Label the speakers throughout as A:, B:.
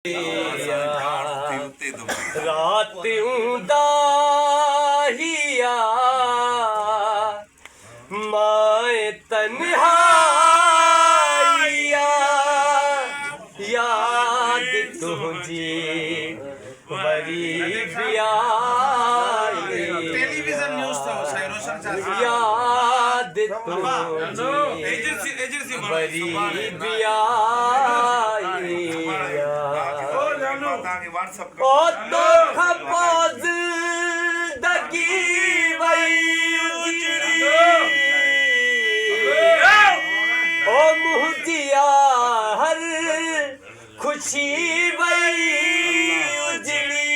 A: रात उदाहिया माए तन्हाइया याद तुझी बड़ी ब्याही
B: टेलीविजन न्यूज था
A: याद तुझी बड़ी ब्याही ओ तो खपोज दगी वही ओ मुहजिया हर खुशी वही उजड़ी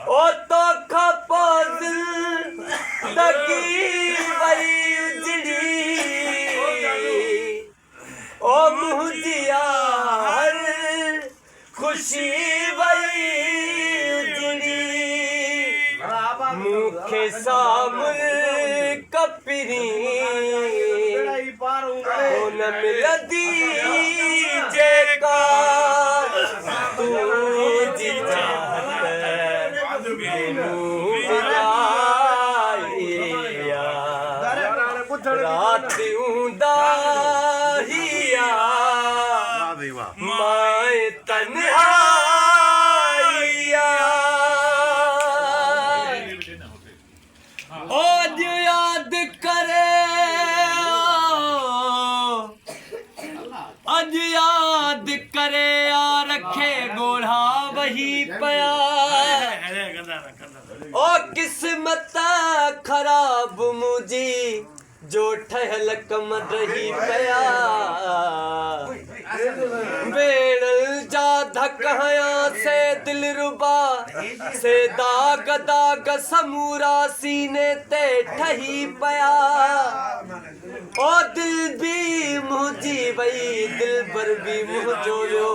A: ओ तो खपोज दगी वही उजड़ी ओ मुहजिया खुशी वही उजड़ी मुखे सामर कपरी न मिलदी जेका तू जिता रात उदाहिया माए तन्हाइया आज याद करे आज याद करे आ रखे गोढ़ा वही पया ओ किस्मत खराब मुझी जो ठहल कम रही पया बेड़ल जा धकया से दिल रुबा से दाग दाग समूरा सीने ते ठही पया ओ दिल भी मुझी वही दिल पर भी मुँह जोयो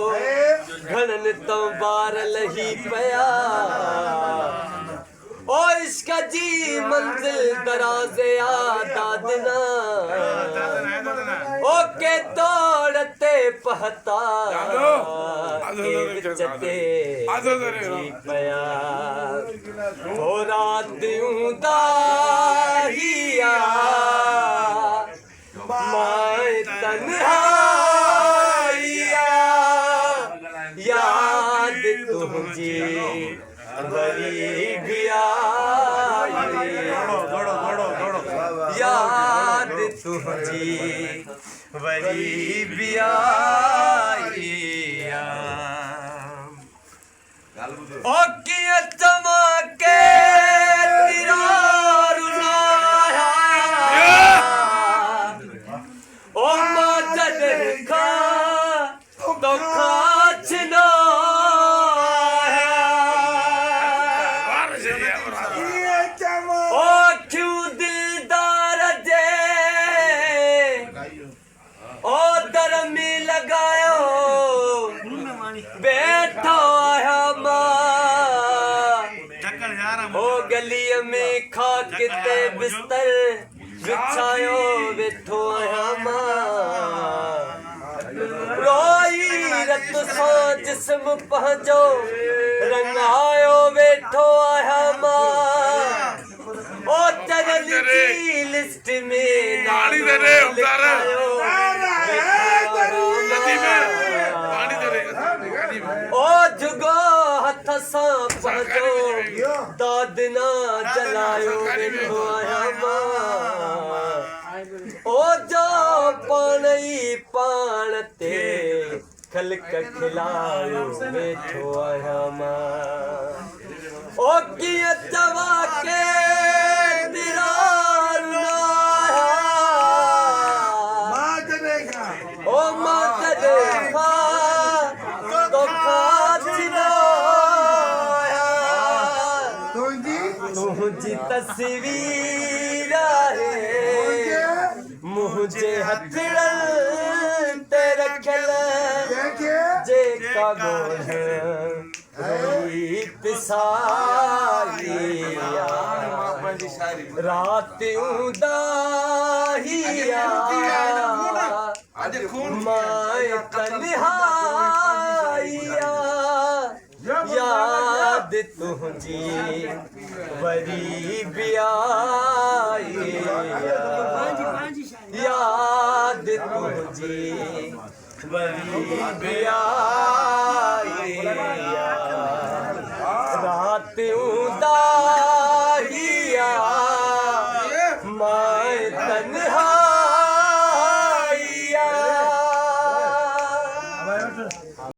A: घणन तो बार लही पया ओ इश्क जी मंजिल दराजे दादना ओ के तोड़ते पहता चते जी पया ओ रात उदाहिया माए तन्हाइया याद तुझी बड़ी याद तुझी बड़ी ब्याहिया ओ किया चमके तिरार उनाया ओ मदद खा तो खाच ना गली में खाक ते बिस्तर बिछायो बैठो आया मां रोई रत सो जिस्म पहुंचो रंगायो बैठो आया मां ओ चरल की लिस्ट में नाली दे रे उतारो ओ जुगो हथ सा पहुंचो दादना जलायो बैठो आया मां ओ जो पानी पान ते खलक खिलायो बैठो आया मां ओ किया चवा के दिलार नाया मां करेगा ओ मां करेगा तो खाचना तुझी तस्वीर है मुझे हथड़ल ते रखल जे का गोल है पिसाइया रात उदाहिया मैं तन्हाइया याद तुझी बड़ी ब्याहिया याद तुझी बड़ी ब्याहिया